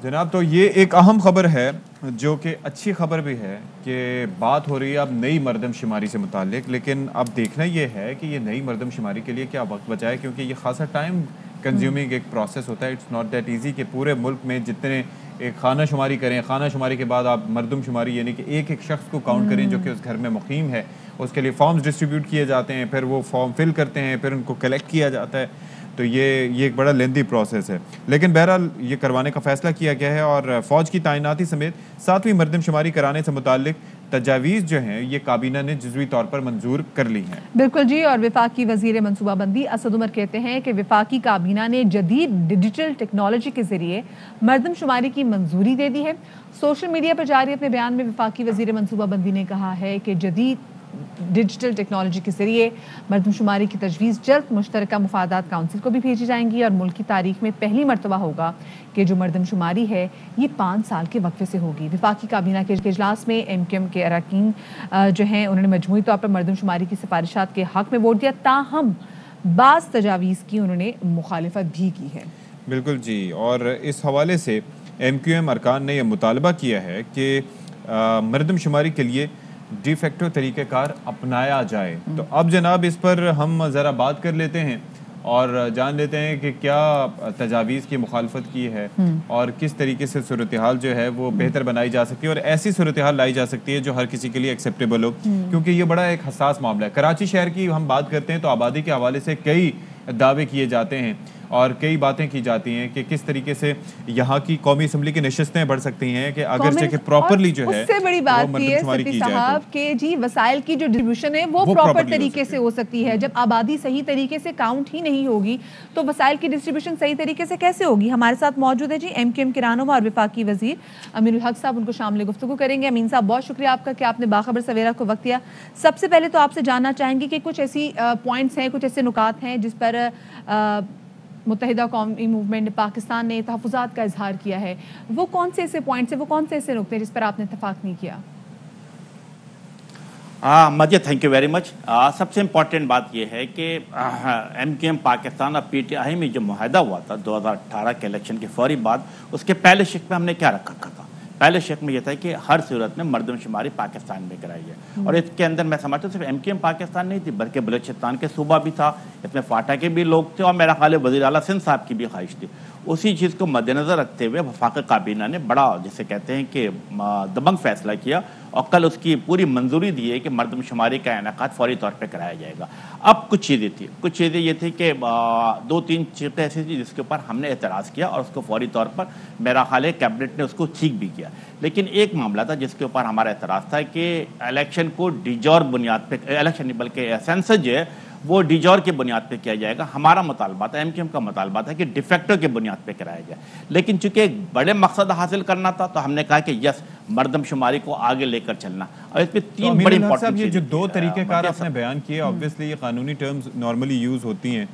جناب تو یہ ایک اہم خبر ہے جو کہ اچھی خبر بھی ہے کہ بات ہو رہی ہے اب نئی مردم شماری سے متعلق، لیکن اب دیکھنا یہ ہے کہ یہ نئی مردم شماری کے لیے کیا وقت بچا ہے، کیونکہ یہ خاصا ٹائم کنزیومنگ ایک پروسیس ہوتا ہے. اٹس ناٹ دیٹ ایزی کہ پورے ملک میں جتنے ایک خانہ شماری کریں، خانہ شماری کے بعد آپ مردم شماری یعنی کہ ایک ایک شخص کو کاؤنٹ کریں جو کہ اس گھر میں مقیم ہے. اس کے لیے فارمز ڈسٹریبیوٹ کیے جاتے ہیں، پھر وہ فارم فل کرتے ہیں، پھر ان کو کلیکٹ کیا جاتا ہے. تو یہ ایک بڑا لیندی پروسیس ہے، لیکن بہرحال یہ کروانے کا فیصلہ کیا گیا ہے اور فوج کی تعیناتی سمیت 7ویں مردم شماری کرانے سے متعلق تجاویز جو ہیں یہ کابینہ نے جزوی طور پر منظور کر لی ہیں. بالکل جی. اور وفاقی وزیر منصوبہ بندی اسد عمر کہتے ہیں کہ وفاقی کابینہ نے جدید ڈیجیٹل ٹیکنالوجی کے ذریعے مردم شماری کی منظوری دے دی ہے. سوشل میڈیا پر جاری اپنے بیان میں وفاقی وزیر منصوبہ بندی نے کہا ہے کہ جدید ڈیجیٹل ٹیکنالوجی کے ذریعے مردم شماری کی تجویز جلد مشترکہ مفادات کونسل کو بھی بھیجی جائیں گی اور ملک کی تاریخ میں پہلی مرتبہ ہوگا کہ جو مردم شماری ہے یہ 5 سال کے وقفے سے ہوگی. وفاقی کابینہ کے اجلاس میں ایم کیو ایم کے اراکین جو ہیں انہوں نے مجموعی طور پر مردم شماری کی سفارشات کے حق میں ووٹ دیا، تاہم بعض تجاویز کی انہوں نے مخالفت بھی کی ہے. بالکل جی. اور اس حوالے سے ایم کیو ایم ارکان نے یہ مطالبہ کیا ہے کہ مردم شماری کے لیے ڈی فیکٹو طریقہ کار اپنایا جائے. تو اب جناب اس پر ہم ذرا بات کر لیتے ہیں اور جان لیتے ہیں کہ کیا تجاویز کی مخالفت کی ہے اور کس طریقے سے صورتحال جو ہے وہ بہتر بنائی جا سکتی ہے اور ایسی صورتحال لائی جا سکتی ہے جو ہر کسی کے لیے ایکسیپٹیبل ہو، کیونکہ یہ بڑا ایک حساس معاملہ ہے. کراچی شہر کی ہم بات کرتے ہیں تو آبادی کے حوالے سے کئی دعوے کیے جاتے ہیں اور کئی باتیں کی جاتی ہیں کہ کس طریقے سے یہاں کی قومی اسمبلی کی نشستیں بڑھ سکتی ہیں کہ اگرچہ کہ پراپرلی جو ہے اس سے بڑی بات یہ ہے سپی صاحب کہ جی وسائل کی جو ڈسٹریبیوشن ہے وہ پراپر طریقے سے ہو سکتی ہے. جب آبادی صحیح طریقے سے کاؤنٹ ہی نہیں ہوگی تو وسائل کی ڈسٹریبیوشن صحیح طریقے سے کیسے ہوگی. ہمارے ساتھ موجود ہے جی ایم کیو ایم کے رہنما اور وفاقی وزیر امین الحق صاحب، ان کو شامل گفتگو کریں گے. امین صاحب بہت شکریہ آپ کا کہ آپ نے باخبر سویرا کو وقت دیا. سب سے پہلے تو آپ سے جاننا چاہیں گے کہ کچھ ایسی پوائنٹس ہیں، کچھ ایسے نکات ہیں جس پر متحدہ قومی موومنٹ پاکستان نے تحفظات کا اظہار کیا ہے. وہ کون سے ایسے پوائنٹس ہیں، وہ کون سے ایسے نقطے جس پر آپ نے اتفاق نہیں کیا؟ مجھے تھینک یو ویری مچ. سب سے امپورٹنٹ بات یہ ہے کہ ایم کیو ایم پاکستان اور پی ٹی آئی میں جو معاہدہ ہوا تھا 2018 کے الیکشن کے فوری بعد، اس کے پہلے شق میں ہم نے کیا رکھا تھا؟ پہلے شق میں یہ تھا کہ ہر صورت میں مردم شماری پاکستان میں کرائی ہے. اور اس کے اندر میں سمجھتا ہوں صرف ایم کیو ایم پاکستان نہیں تھی بلکہ بلوچستان کے صوبہ بھی تھا، اس میں فاٹا کے بھی لوگ تھے اور میرا خیال ہے وزیر اعلیٰ سندھ صاحب کی بھی خواہش تھی. اسی چیز کو مد نظر رکھتے ہوئے وفاقی کابینہ نے بڑا جسے کہتے ہیں کہ دبنگ فیصلہ کیا اور کل اس کی پوری منظوری دی ہے کہ مردم شماری کا انعقاد فوری طور پہ کرایا جائے گا. اب کچھ چیزیں یہ تھی کہ 2-3 چیزیں ایسی تھی جس کے اوپر ہم نے اعتراض کیا اور اس کو فوری طور پر میرا خیال ہے کیبنٹ نے اس کو ٹھیک بھی کیا. لیکن ایک معاملہ تھا جس کے اوپر ہمارا اعتراض تھا کہ الیکشن کو ڈیجور بنیاد پہ الیکشن نہیں بلکہ سینسس جو ہے وہ ڈیجور کے بنیاد پہ کیا جائے گا. ہمارا مطالبہ تھا، ایم کیو ایم کا مطالبہ تھا کہ ڈیفیکٹو کے بنیاد پہ کرایا جائے. لیکن چونکہ ایک بڑے مقصد حاصل کرنا تھا تو ہم نے کہا کہ یس مردم شماری کو آگے لے کر چلنا. اور اس پہ 3 بڑی امپورٹنٹ یہ جو 2 طریقہ کار آپ نے بیان کیے obviously یہ قانونی ٹرمز نارملی یوز ہوتی ہیں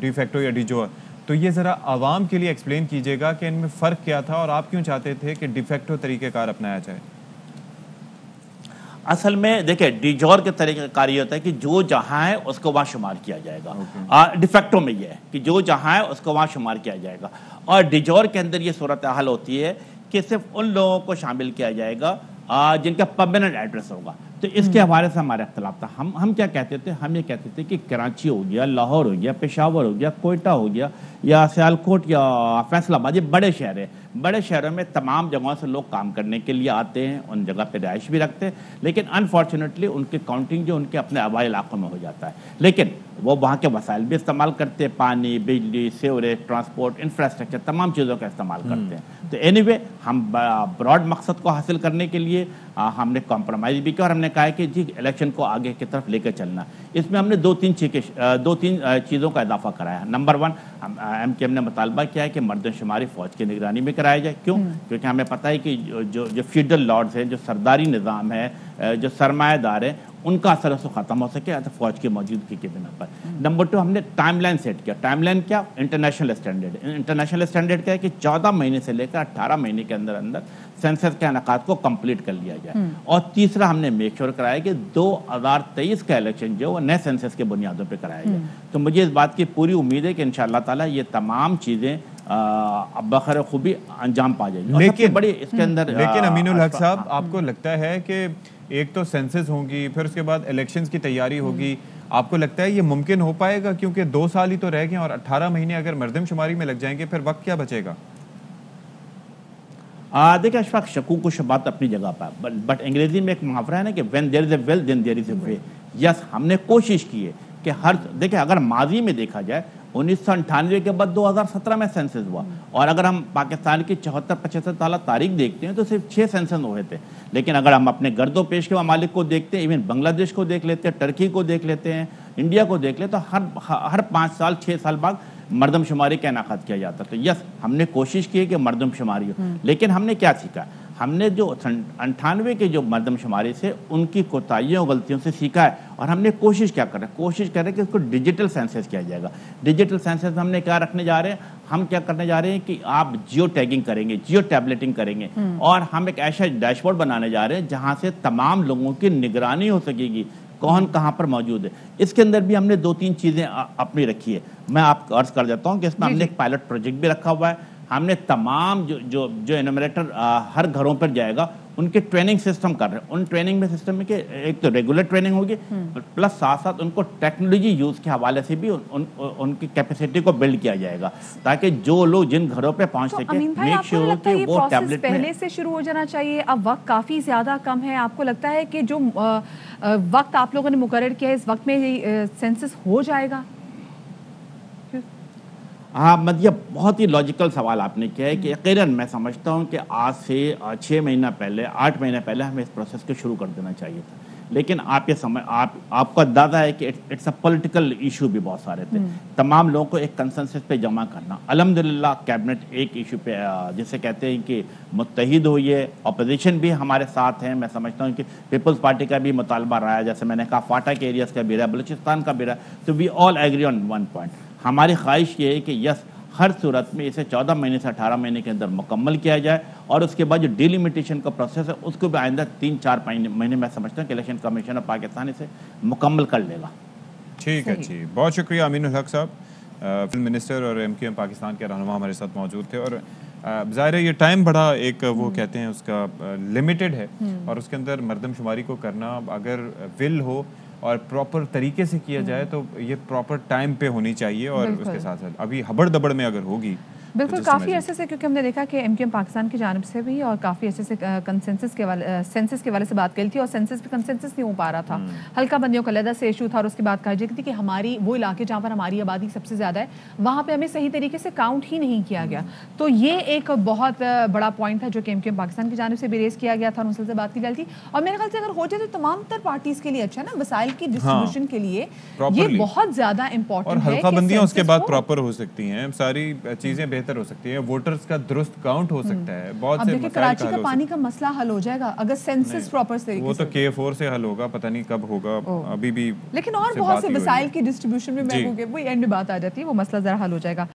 ڈیفیکٹو یا ڈیجور، تو یہ ذرا عوام کے لیے ایکسپلین کیجیے گا کہ ان میں فرق کیا تھا اور آپ کیوں چاہتے تھے کہ ڈیفیکٹو طریقہ کار اپنایا جائے؟ اصل میں دیکھیں ڈیجور کے طریقہ کار یہ ہوتا ہے کہ جو جہاں ہے اس کو وہاں شمار کیا جائے گا. ڈیفیکٹو میں یہ ہے کہ جو جہاں ہے اس کو وہاں شمار کیا جائے گا. اور ڈیجور کے اندر یہ صورتحال ہوتی ہے کہ صرف ان لوگوں کو شامل کیا جائے گا جن کا پرماننٹ ایڈریس ہوگا. تو اس کے حوالے سے ہمارا اختلاف تھا. ہم کیا کہتے تھے؟ ہم یہ کہتے تھے کہ کراچی ہو گیا، لاہور ہو گیا، پشاور ہو گیا، کوئٹہ ہو گیا یا سیالکوٹ یا فیصل آباد، یہ بڑے شہر ہیں. بڑے شہروں میں تمام جگہوں سے لوگ کام کرنے کے لیے آتے ہیں، ان جگہ پہ رہائش بھی رکھتے ہیں، لیکن انفارچونیٹلی ان کی کاؤنٹنگ جو ان کے اپنے آبائی علاقوں میں ہو جاتا ہے. لیکن وہ وہاں کے وسائل بھی استعمال کرتے ہیں، پانی، بجلی، سیوریج، ٹرانسپورٹ، انفراسٹرکچر، تمام چیزوں کا استعمال کرتے ہیں. تو اینی وے ہم براڈ مقصد کو حاصل کرنے کے لیے ہم نے کمپرومائز بھی کیا اور ہم نے کہا کہ جی الیکشن کو آگے کی طرف لے کر چلنا. اس میں ہم نے 2-3 چیزوں کا اضافہ کرایا. نمبر 1 ایم کیو ایم نے مطالبہ کیا ہے کہ مردم شماری فوج کی نگرانی میں کرایا جائے. کیوں؟ کیونکہ ہمیں پتہ ہے کہ جو فیوڈل لارڈز ہیں، جو سرداری نظام ہے، جو سرمایہ دار ہیں، ان کا اثر سے ختم ہو سکے فوج کی موجودگی کے بنا پر. نمبر 2 ہم نے ٹائم لائن سیٹ کیا. ٹائم لائن کیا؟ انٹرنیشنل اسٹینڈرڈ کیا ہے کہ 14 مہینے سے لے کر 18 مہینے کے اندر سینسس کے انعقاد کو کمپلیٹ کر لیا جائے. اور تیسرا ہم نے میک شور کرایا کہ 2023 کا الیکشن جو وہ نئے سینسس کے بنیادوں پہ کرایا جائے. تو مجھے اس بات کی پوری امید ہے کہ انشاءاللہ تعالیٰ یہ تمام چیزیں اب بخیر خوبی انجام پا جائے گی. اور سب سے بڑی اس کے اندر لیکن امین الحق صاحب آپ کو لگتا ہے کہ ایک تو سینسس ہوگی، پھر اس کے بعد الیکشنز کی تیاری ہوگی، آپ کو لگتا ہے یہ ممکن ہو پائے گا؟ کیونکہ 2 سال ہی تو رہ گئے اور 18 مہینے اگر مردم شماری میں لگ جائیں گے پھر وقت کیا بچے گا؟ دیکھیں اشفاق، شکوک و شبہات اپنی جگہ پر، بٹ انگریزی میں ایک محاورہ ہے نا کہ when there is a will then there is a way. یس، ہم نے کوشش کی ہے کہ دیکھیں اگر ماضی میں دیکھا جائے 1998 کے بعد 2017 میں سینسس ہوا، اور اگر ہم پاکستان کی 74-75 سالہ تاریخ دیکھتے ہیں تو صرف 6 سینسس ہوئے تھے. لیکن اگر ہم اپنے گرد و پیش کے ممالک کو دیکھتے ہیں، ایون بنگلہ دیش کو دیکھ لیتے ہیں، ٹرکی کو دیکھ لیتے ہیں، انڈیا کو دیکھ لیتے ہیں، تو ہر 5 سال 6 سال بعد مردم شماری کا انعقاد کیا جاتا. تو یس، ہم نے کوشش کی ہے کہ مردم شماری ہو، لیکن ہم نے کیا سیکھا؟ ہم نے جو 98 کے جو مردم شماری سے ان کی کوتاہیوں غلطیوں سے سیکھا ہے، اور ہم نے کوشش کیا کر رہے ہیں؟ کوشش کر رہے ہیں کہ اس کو ڈیجیٹل سینسس کیا جائے گا. ڈیجیٹل سینسس ہم نے کیا رکھنے جا رہے ہیں؟ ہم کیا کرنے جا رہے ہیں کہ آپ جیو ٹیگنگ کریں گے، جیو ٹیبلیٹنگ کریں گے، اور ہم ایک ایسا ڈیش بورڈ بنانے جا رہے ہیں جہاں سے تمام لوگوں کی نگرانی ہو سکے گی، کون کہاں پر موجود ہے. اس کے اندر بھی ہم نے 2-3 چیزیں اپنی رکھی ہے. میں آپ کو عرض کر دیتا ہوں کہ اس میں ہم نے ایک پائلٹ پروجیکٹ بھی رکھا ہوا ہے. ہم نے تمام جو انومریٹر ہر گھروں پر جائے گا ان کے ٹریننگ سسٹم کر رہے ہیں. ان ٹریننگ میں سسٹم میں کہ ایک تو ریگولر ٹریننگ ہوگی، پلس ساتھ ساتھ ان کو ٹیکنالوجی یوز کے حوالے سے بھی ان کی کیپیسٹی کو بلڈ کیا جائے گا، تاکہ جو لوگ جن گھروں پہ پہنچ سکے میک شیور کہ وہ ٹیبلٹ میں پہلے سے شروع ہو جانا چاہیے. اب وقت کافی زیادہ کم ہے. آپ کو لگتا ہے کہ جو وقت آپ لوگوں نے مقرر کیا ہے اس وقت میں سینسس ہو جائے گا؟ ہاں مطلب بہت ہی لاجیکل سوال آپ نے کیا ہے کہ یقیناً میں سمجھتا ہوں کہ آج سے 6 مہینہ پہلے 8 مہینے پہلے ہمیں اس پروسیس کو شروع کر دینا چاہیے تھا. لیکن آپ کو اندازہ ہے کہ اٹس اے پولیٹیکل ایشو بھی بہت سارے تھے. تمام لوگوں کو ایک کنسنسس پہ جمع کرنا. الحمدللہ کیبنٹ ایک ایشو پہ جسے کہتے ہیں کہ متحد ہوئی ہے. اپوزیشن بھی ہمارے ساتھ ہیں. میں سمجھتا ہوں کہ پیپلز پارٹی کا بھی مطالبہ رہا ہے، جیسے میں نے کہا فاٹا کے ایریاز کا بھی رہا ہے، بلوچستان کا بھی رہا ہے. تو وی آل ایگری آن ون پوائنٹ. ہماری خواہش یہ ہے کہ یس، ہر صورت میں اسے 14 مہینے سے 18 مہینے کے اندر مکمل کیا جائے، اور اس کے بعد جو ڈیلیمیٹیشن کا پروسیس ہے اس کو بھی آئندہ 3-4 مہینے میں سمجھتا ہوں کہ الیکشن کمیشن آف پاکستان اسے مکمل کر لے گا. ٹھیک ہے جی، بہت شکریہ امین الحق صاحب. فلم منسٹر اور ایم پاکستان کے رہنما ہمارے ساتھ موجود تھے. اور ظاہر ہے یہ ٹائم بڑا ایک وہ کہتے ہیں اس کا لمیٹڈ ہے، اور اس کے اندر مردم شماری کو کرنا اگر ول ہو اور پراپر طریقے سے کیا جائے تو یہ پراپر ٹائم پہ ہونی چاہیے. اور اس کے ساتھ ساتھ ابھی ہبڑ دبڑ میں اگر ہوگی بالکل کافی عرصے سے، کیونکہ ہم نے دیکھا کہ ایم پاکستان کی جانب سے بھی اور کافی عرصے سے سینسس کے والے سے بات کی تھی، اور سینسس پہ کنسنسس نہیں ہو پا رہا تھا. ہلکا بندیوں کا علیحدہ سے ایشو تھا، اور اس کے بعد کہا جاتی تھی کہ ہماری وہ علاقے جہاں پر ہماری آبادی سب سے زیادہ ہے وہاں پہ ہمیں صحیح طریقے سے کاؤنٹ ہی نہیں کیا گیا. تو یہ ایک بہت بڑا پوائنٹ تھا جو کہ ایم پاکستان کی جانب سے بھی ریز کیا گیا تھا اور ان سے بات کی جاتی تھی. اور میرے خیال سے اگر ہو جائے تو تمام تر پارٹیز کے لیے اچھا ہے نا، وسائل کی ڈسٹریبیوشن کے لیے یہ بہت زیادہ امپورٹنٹ ہے. اور ہلکا بندیاں اس کے بعد پراپر ہو سکتی ہیں، ساری چیزیں بہتر ہو سکتی ہیں، ووٹرز کا درست کاؤنٹ ہو سکتا ہے. بہت سے مسائل کراچی کا پانی کا مسئلہ حل ہو جائے گا اگر سینسس پراپر طریقے سے. وہ تو K4 سے حل ہوگا، پتہ نہیں کب ہوگا ابھی بھی. لیکن اور بہت سے وسائل کی ڈسٹریبیوشن میں وہ اینڈ میں بات آ جاتی ہے، وہ مسئلہ ذرا حل ہو جائے گا.